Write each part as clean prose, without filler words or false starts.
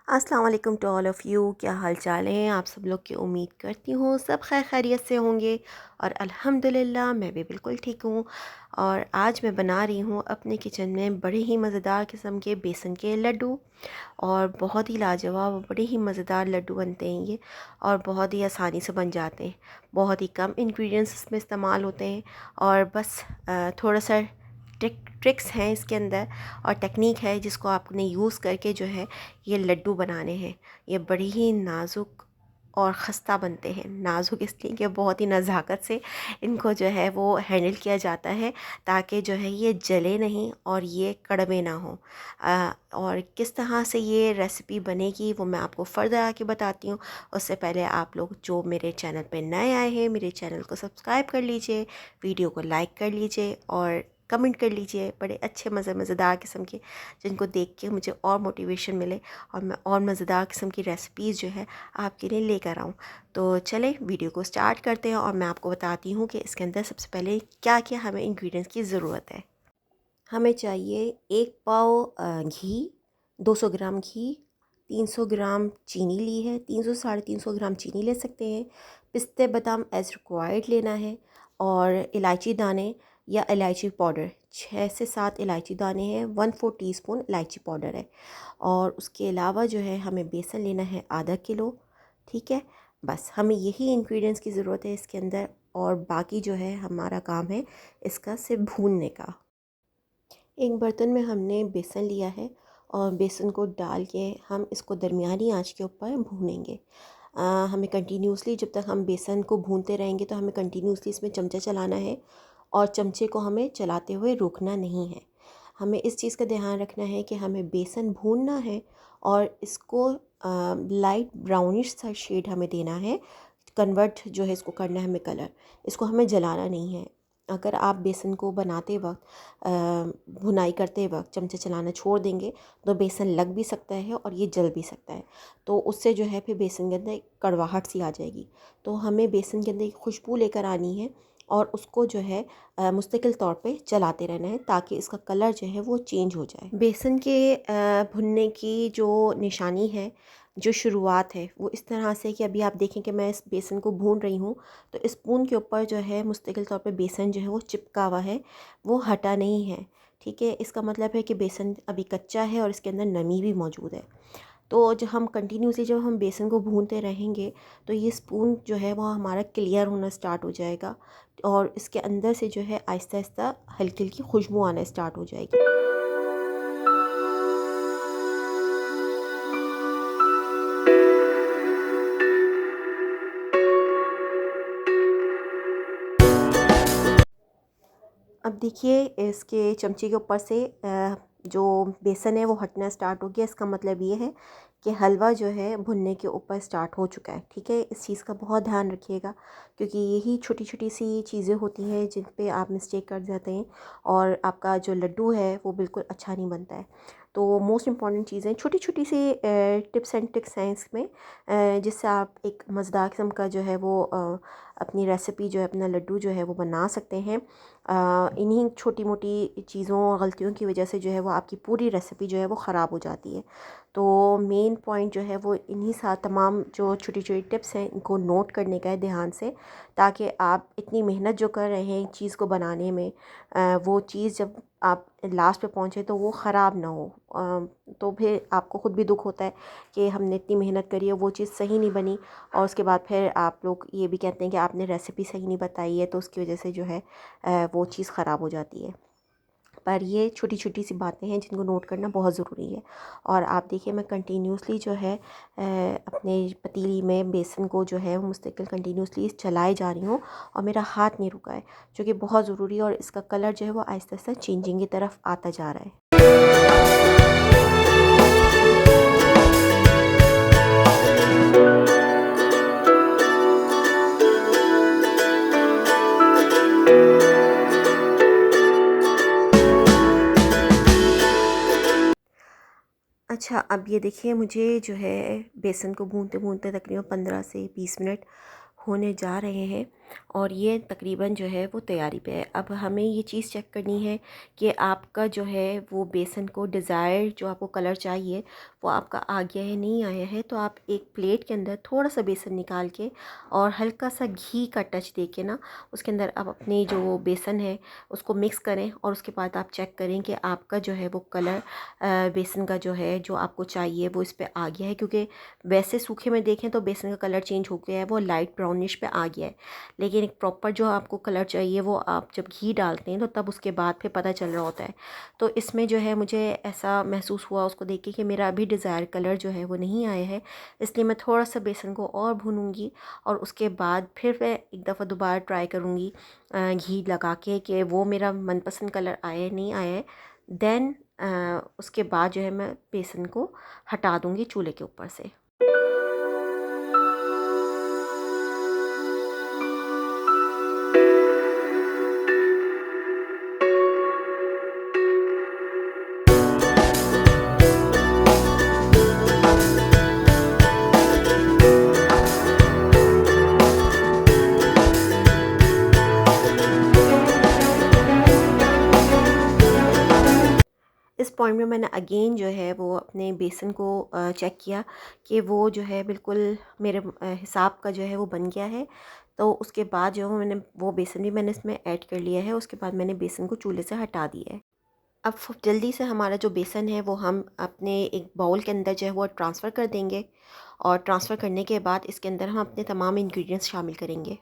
अस्सलाम वालेकुम to all of you. क्या हाल चाल है आप सब लोग की। उम्मीद करती हूँ सब खैर खैरियत से होंगे और अल्हम्दुलिल्लाह मैं भी बिल्कुल ठीक हूँ। और आज मैं बना रही हूँ अपने किचन में बड़े ही मज़ेदार किस्म के बेसन के लड्डू। और बहुत ही लाजवाब और बड़े ही मज़ेदार लड्डू बनते हैं ये। और बहुत ही आसानी से बन जाते हैं। बहुत ही कम इंग्रेडिएंट्स इसमें इस्तेमाल होते हैं। और बस थोड़ा सा ट्रिक्स हैं इसके अंदर और टेक्निक है जिसको आपने यूज़ करके जो है ये लड्डू बनाने हैं। ये बड़ी ही नाजुक और ख़स्ता बनते हैं। नाजुक इसलिए कि बहुत ही नज़ाकत से इनको जो है वो हैंडल किया जाता है ताकि जो है ये जले नहीं और ये कड़वे ना हो। और किस तरह से ये रेसिपी बनेगी वो मैं आपको फ़र्दर आके बताती हूँ। उससे पहले आप लोग जो मेरे चैनल पे नए आए हैं मेरे चैनल को सब्सक्राइब कर लीजिए, वीडियो को लाइक कर लीजिए और कमेंट कर लीजिए बड़े अच्छे मज़ेदार किस्म के, जिनको देख के मुझे और मोटिवेशन मिले और मैं और मज़ेदार किस्म की रेसिपीज़ जो है आपके लिए लेकर आऊँ। तो चलें वीडियो को स्टार्ट करते हैं और मैं आपको बताती हूँ कि इसके अंदर सबसे पहले क्या क्या हमें इंग्रेडिएंट्स की ज़रूरत है। हमें चाहिए 1 पाव घी, 200 ग्राम घी, 300 ग्राम चीनी ली है, 300 साढ़े 300 ग्राम चीनी ले सकते हैं। पिस्ते बादाम एज़ रिक्वायर्ड लेना है। और इलायची दाने या इलायची पाउडर 6 से 7 इलायची दाने हैं, 1/4 टीस्पून इलायची पाउडर है। और उसके अलावा जो है हमें बेसन लेना है आधा किलो। ठीक है, बस हमें यही इंग्रेडिएंट्स की ज़रूरत है इसके अंदर। और बाकी जो है हमारा काम है इसका सिर्फ भूनने का। एक बर्तन में हमने बेसन लिया है और बेसन को डाल के हम इसको दरमियानी आंच के ऊपर भूनेंगे। हमें कंटिन्यूसली जब तक हम बेसन को भूनते रहेंगे तो हमें कंटिन्यूसली इसमें चमचा चलाना है और चमचे को हमें चलाते हुए रुकना नहीं है। हमें इस चीज़ का ध्यान रखना है कि हमें बेसन भूनना है और इसको लाइट ब्राउनिश सा शेड हमें देना है। कन्वर्ट जो है इसको करना है हमें कलर। इसको हमें जलाना नहीं है। अगर आप बेसन को बनाते वक्त भुनाई करते वक्त चमचे चलाना छोड़ देंगे तो बेसन लग भी सकता है और ये जल भी सकता है। तो उससे जो है फिर बेसन के अंदर एक कड़वाहट सी आ जाएगी। तो हमें बेसन के अंदर एक खुशबू लेकर आनी है और उसको जो है मुस्तकिल तौर पे चलाते रहना है ताकि इसका कलर जो है वो चेंज हो जाए। बेसन के भुनने की जो निशानी है, जो शुरुआत है वो इस तरह से कि अभी आप देखें कि मैं इस बेसन को भून रही हूँ तो स्पून के ऊपर जो है मुस्तकिल तौर पे बेसन जो है वो चिपका हुआ है, वो हटा नहीं है। ठीक है, इसका मतलब है कि बेसन अभी कच्चा है और इसके अंदर नमी भी मौजूद है। तो जब हम कंटिन्यूसली जब हम बेसन को भूनते रहेंगे तो ये स्पून जो है वो हमारा क्लियर होना स्टार्ट हो जाएगा और इसके अंदर से जो है आहिस्ता आहिस्ता हल्की हल्की खुशबू आना स्टार्ट हो जाएगी। अब देखिए इसके चमचे के ऊपर से जो बेसन है वो हटना स्टार्ट हो गया। इसका मतलब ये है कि हलवा जो है भुनने के ऊपर स्टार्ट हो चुका है। ठीक है, इस चीज़ का बहुत ध्यान रखिएगा क्योंकि यही छोटी छोटी सी चीज़ें होती हैं जिन पे आप मिस्टेक कर जाते हैं और आपका जो लड्डू है वो बिल्कुल अच्छा नहीं बनता है। तो मोस्ट इम्पॉर्टेंट चीज़ें छोटी छोटी सी टिप्स एंड ट्रिक्स हैं इसमें, जिससे आप एक मज़ेदार किस्म का जो है वो अपनी रेसिपी जो है अपना लड्डू जो है वो बना सकते हैं। इन्हीं छोटी मोटी चीज़ों और गलतियों की वजह से जो है वो आपकी पूरी रेसिपी जो है वो ख़राब हो जाती है। तो मेन पॉइंट जो है वो इन्हीं साथ तमाम जो छोटी छोटी टिप्स हैं इनको नोट करने का है ध्यान से, ताकि आप इतनी मेहनत जो कर रहे हैं एक चीज़ को बनाने में वो चीज़ जब आप लास्ट पे पहुँचे तो वो ख़राब ना हो। तो फिर आपको ख़ुद भी दुख होता है कि हमने इतनी मेहनत करी है वो चीज़ सही नहीं बनी और उसके बाद फिर आप लोग ये भी कहते हैं कि आपने रेसिपी सही नहीं बताई है, तो उसकी वजह से जो है वो चीज़ ख़राब हो जाती है। पर ये छोटी छोटी सी बातें हैं जिनको नोट करना बहुत ज़रूरी है। और आप देखिए मैं कंटिन्यूसली जो है अपने पतीली में बेसन को जो है वो मुस्तकिल कंटिन्यूसली चलाए जा रही हूँ और मेरा हाथ नहीं रुका है, जो कि बहुत ज़रूरी है। और इसका कलर जो है वो आहिस्ता आहिस्ता चेंजिंग की तरफ आता जा रहा है। अच्छा, अब ये देखिए मुझे जो है बेसन को भूनते भूनते तकरीबन 15 से 20 मिनट होने जा रहे हैं और ये तकरीबन जो है वो तैयारी पे है। अब हमें ये चीज़ चेक करनी है कि आपका जो है वो बेसन को डिज़ायर जो आपको कलर चाहिए वो आपका आ गया है नहीं आया है। तो आप एक प्लेट के अंदर थोड़ा सा बेसन निकाल के और हल्का सा घी का टच दे के ना उसके अंदर आप अपनी जो बेसन है उसको मिक्स करें और उसके बाद आप चेक करें कि आपका जो है वो कलर बेसन का जो है जो आपको चाहिए वो इस पर आ गया है। क्योंकि वैसे सूखे में देखें तो बेसन का कलर चेंज हो गया है, वो लाइट ब्राउनिश पे आ गया है, लेकिन एक प्रॉपर जो आपको कलर चाहिए वो आप जब घी डालते हैं तो तब उसके बाद फिर पता चल रहा होता है। तो इसमें जो है मुझे ऐसा महसूस हुआ उसको देख के कि मेरा अभी डिज़ायर कलर जो है वो नहीं आया है, इसलिए मैं थोड़ा सा बेसन को और भूनूंगी और उसके बाद फिर मैं एक दफ़ा दोबारा ट्राई करूँगी घी लगा के कि वो मेरा मनपसंद कलर आया है नहीं आया है। देन उसके बाद जो है मैं बेसन को हटा दूँगी चूल्हे के ऊपर से। इस पॉइंट में मैंने अगेन जो है वो अपने बेसन को चेक किया कि वो जो है बिल्कुल मेरे हिसाब का जो है वो बन गया है। तो उसके बाद जो है मैंने वो बेसन भी मैंने इसमें ऐड कर लिया है। उसके बाद मैंने बेसन को चूल्हे से हटा दिया है। अब जल्दी से हमारा जो बेसन है वो हम अपने एक बाउल के अंदर जो है वो ट्रांसफ़र कर देंगे और ट्रांसफ़र करने के बाद इसके अंदर हम अपने तमाम इंग्रेडिएंट्स शामिल करेंगे।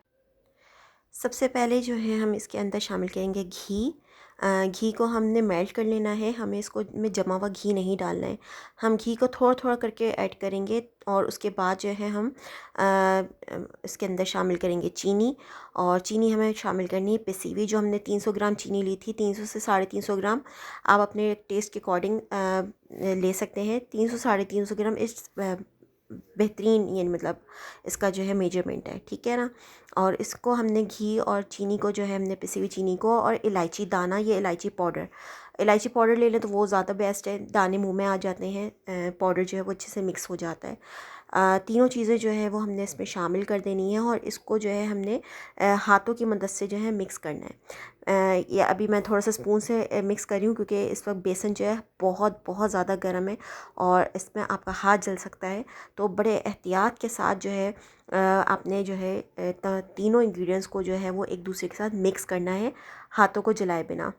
सबसे पहले जो है हम इसके अंदर शामिल करेंगे घी। घी को हमने मेल्ट कर लेना है, हमें इसको में जमा हुआ घी नहीं डालना है। हम घी को थोड़ा थोड़ा करके ऐड करेंगे और उसके बाद जो है हम इसके अंदर शामिल करेंगे चीनी। और चीनी हमें शामिल करनी है पिसी हुई। जो हमने 300 ग्राम चीनी ली थी, 300 से 350 ग्राम आप अपने टेस्ट के अकॉर्डिंग ले सकते हैं। 300 350 ग्राम इस बेहतरीन यानी मतलब इसका जो है मेजरमेंट है, ठीक है ना। और इसको हमने घी और चीनी को जो है हमने पिसी हुई चीनी को और इलायची दाना, ये इलायची पाउडर ले लें तो वो ज़्यादा बेस्ट है, दाने मुंह में आ जाते हैं, पाउडर जो है वो अच्छे से मिक्स हो जाता है। तीनों चीज़ें जो है वो हमने इसमें शामिल कर देनी है और इसको जो है हमने हाथों की मदद से जो है मिक्स करना है। ये अभी मैं थोड़ा सा स्पून से मिक्स कर रही हूँ क्योंकि इस वक्त बेसन जो है बहुत बहुत ज़्यादा गर्म है और इसमें आपका हाथ जल सकता है। तो बड़े एहतियात के साथ जो है आपने जो है तीनों इंग्रेडिएंट्स को जो है वो एक दूसरे के साथ मिक्स करना है हाथों को जलाए बिना।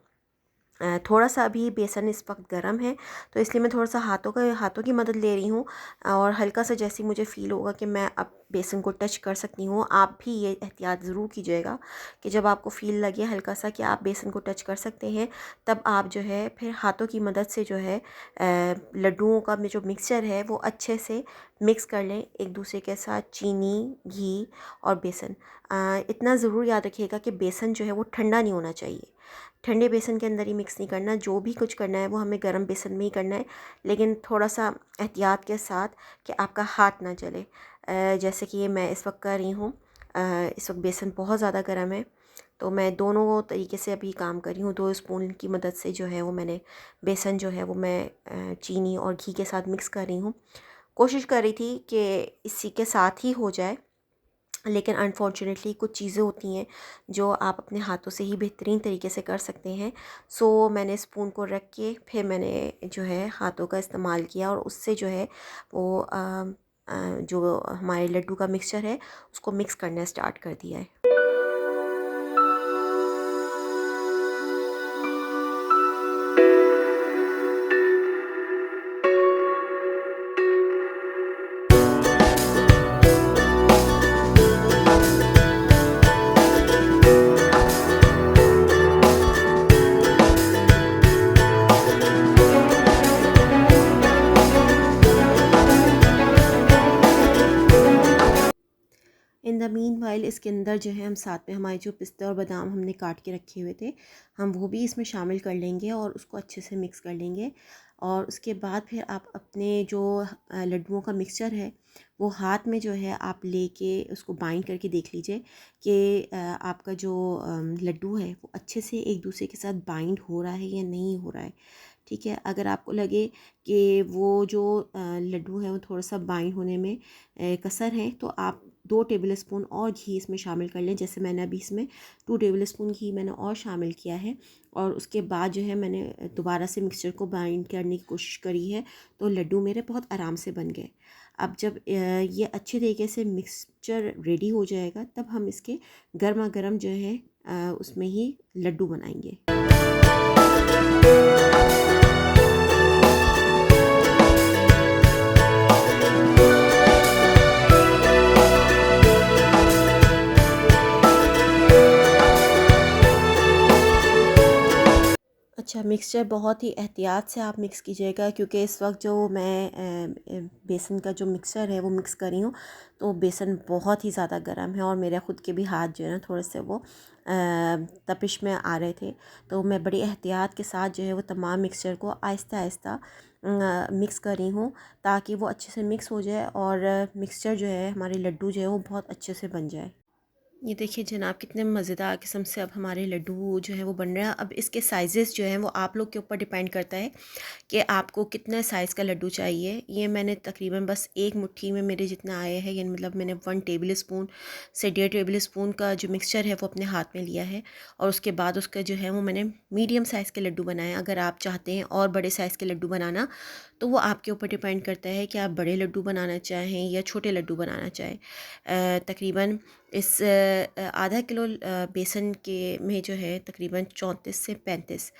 थोड़ा सा अभी बेसन इस वक्त गर्म है तो इसलिए मैं थोड़ा सा हाथों की मदद ले रही हूँ और हल्का सा जैसे मुझे फ़ील होगा कि मैं अब बेसन को टच कर सकती हूँ। आप भी ये एहतियात ज़रूर कीजिएगा कि जब आपको फ़ील लगे हल्का सा कि आप बेसन को टच कर सकते हैं, तब आप जो है फिर हाथों की मदद से जो है लड्डुओं का में जो मिक्सचर है वो अच्छे से मिक्स कर लें एक दूसरे के साथ, चीनी, घी और बेसन। इतना ज़रूर याद रखिएगा कि बेसन जो है वो ठंडा नहीं होना चाहिए। ठंडे बेसन के अंदर ही मिक्स नहीं करना, जो भी कुछ करना है वो हमें गर्म बेसन में ही करना है, लेकिन थोड़ा सा एहतियात के साथ कि आपका हाथ ना जले। जैसे कि ये मैं इस वक्त कर रही हूँ। इस वक्त बेसन बहुत ज़्यादा गर्म है तो मैं दोनों तरीके से अभी काम कर रही हूँ। 2 स्पून की मदद से जो है वो मैंने बेसन जो है वो मैं चीनी और घी के साथ मिक्स कर रही हूँ। कोशिश कर रही थी कि इसी के साथ ही हो जाए, लेकिन अनफॉर्चुनेटली कुछ चीज़ें होती हैं जो आप अपने हाथों से ही बेहतरीन तरीके से कर सकते हैं। सो मैंने स्पून को रख के फिर मैंने जो है हाथों का इस्तेमाल किया और उससे जो है वो जो हमारे लड्डू का मिक्सचर है उसको मिक्स करना स्टार्ट कर दिया है। इन द मीन वाइल इसके अंदर जो है हम साथ में हमारे जो पिस्ते और बादाम हमने काट के रखे हुए थे हम वो भी इसमें शामिल कर लेंगे और उसको अच्छे से मिक्स कर लेंगे। और उसके बाद फिर आप अपने जो लड्डुओं का मिक्सचर है वो हाथ में जो है आप लेके उसको बाइंड करके देख लीजिए कि आपका जो लड्डू है वो अच्छे से एक दूसरे के साथ बाइंड हो रहा है या नहीं हो रहा है। ठीक है, अगर आपको लगे कि वो जो लड्डू है वो थोड़ा सा बाइंड होने में कसर है तो आप 2 टेबल स्पून और घी इसमें शामिल कर लें। जैसे मैंने अभी इसमें 2 टेबल स्पून घी मैंने और शामिल किया है, और उसके बाद जो है मैंने दोबारा से मिक्सचर को बाइंड करने की कोशिश करी है, तो लड्डू मेरे बहुत आराम से बन गए। अब जब ये अच्छे तरीके से मिक्सचर रेडी हो जाएगा, तब हम इसके गर्मा गर्म जो है उसमें ही लड्डू बनाएंगे। अच्छा, मिक्सचर बहुत ही एहतियात से आप मिक्स कीजिएगा, क्योंकि इस वक्त जो मैं बेसन का जो मिक्सचर है वो मिक्स कर रही हूँ, तो बेसन बहुत ही ज़्यादा गर्म है और मेरे ख़ुद के भी हाथ जो है ना थोड़े से वो तपिश में आ रहे थे। तो मैं बड़ी एहतियात के साथ जो है वो तमाम मिक्सचर को आहिस्ता आहिस्ता मिक्स कर रही हूँ, ताकि वो अच्छे से मिक्स हो जाए और मिक्सचर जो है हमारे लड्डू जो है वो बहुत अच्छे से बन जाए। ये देखिए जनाब, कितने मज़ेदार किस्म से अब हमारे लड्डू जो है वो बन रहे हैं। अब इसके साइज़ेस जो हैं वो आप लोग के ऊपर डिपेंड करता है कि आपको कितने साइज़ का लड्डू चाहिए। ये मैंने तकरीबन बस एक मुट्ठी में मेरे जितना आया है, यानी मतलब मैंने 1 टेबल स्पून से 1.5 टेबल स्पून का जो मिक्सचर है वो अपने हाथ में लिया है, और उसके बाद उसका जो है वो मैंने मीडियम साइज़ के लड्डू बनाए। अगर आप चाहते हैं और बड़े साइज़ के लड्डू बनाना, तो वो आपके ऊपर डिपेंड करता है कि आप बड़े लड्डू बनाना चाहें या छोटे लड्डू बनाना चाहें। तकरीबन इस आधा किलो बेसन के में जो है तकरीबन 34 से 35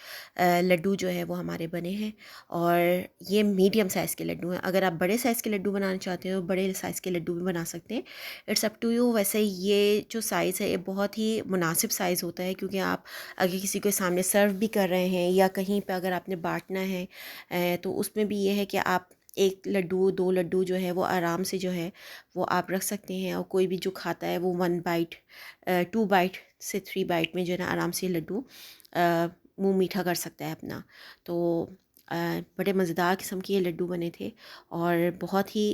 लड्डू जो है वो हमारे बने हैं, और ये मीडियम साइज़ के लड्डू हैं। अगर आप बड़े साइज़ के लड्डू बनाना चाहते हो, बड़े साइज़ के लड्डू भी बना सकते हैं, इट्स अप टू यू। वैसे ये जो साइज़ है ये बहुत ही मुनासिब साइज़ होता है, क्योंकि आप अगर किसी के सामने सर्व भी कर रहे हैं या कहीं पे अगर आपने बांटना है, तो उसमें भी ये है कि आप 1 लड्डू 2 लड्डू जो है वो आराम से जो है वो आप रख सकते हैं, और कोई भी जो खाता है वो 1 बाइट 2 बाइट से 3 बाइट में जो है ना आराम से लड्डू मुंह मीठा कर सकता है अपना। तो बड़े मज़ेदार किस्म के ये लड्डू बने थे और बहुत ही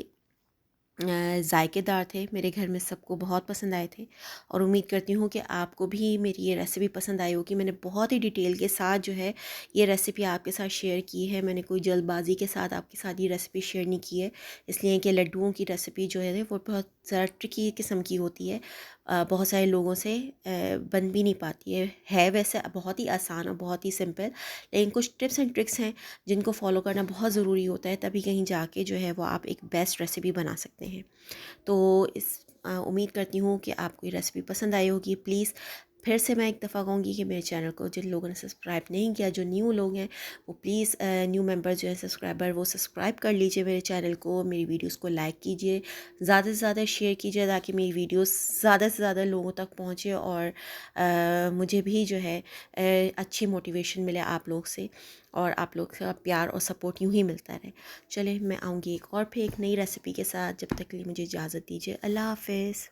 ज़ायकेदार थे। मेरे घर में सबको बहुत पसंद आए थे, और उम्मीद करती हूँ कि आपको भी मेरी ये रेसिपी पसंद आई होगी। मैंने बहुत ही डिटेल के साथ जो है ये रेसिपी आपके साथ शेयर की है। मैंने कोई जल्दबाजी के साथ आपके साथ ये रेसिपी शेयर नहीं की है, इसलिए कि लड्डुओं की रेसिपी जो है वो बहुत ज़रा ट्रिकी किस्म की होती है। बहुत सारे लोगों से बन भी नहीं पाती है वैसे बहुत ही आसान और बहुत ही सिंपल, लेकिन कुछ टिप्स एंड ट्रिक्स हैं जिनको फॉलो करना बहुत ज़रूरी होता है, तभी कहीं जाके जो है वो आप एक बेस्ट रेसिपी बना सकते हैं। तो उम्मीद करती हूँ कि आपको ये रेसिपी पसंद आई होगी। प्लीज़ फिर से मैं एक दफ़ा कहूँगी कि मेरे चैनल को जिन लोगों ने सब्सक्राइब नहीं किया, जो न्यू लोग हैं, वो प्लीज़ न्यू मेंबर जो है सब्सक्राइबर, वो सब्सक्राइब कर लीजिए मेरे चैनल को। मेरी वीडियोस को लाइक कीजिए, ज़्यादा से ज़्यादा शेयर कीजिए, ताकि मेरी वीडियोस ज़्यादा से ज़्यादा लोगों तक पहुँचे, और मुझे भी जो है अच्छी मोटिवेशन मिले आप लोग से, और आप लोग का प्यार और सपोर्ट यूँ ही मिलता रहे। चलिए, मैं आऊँगी एक और फिर एक नई रेसिपी के साथ। जब तक के लिए मुझे इजाज़त दीजिए। अल्लाह हाफ़िज़।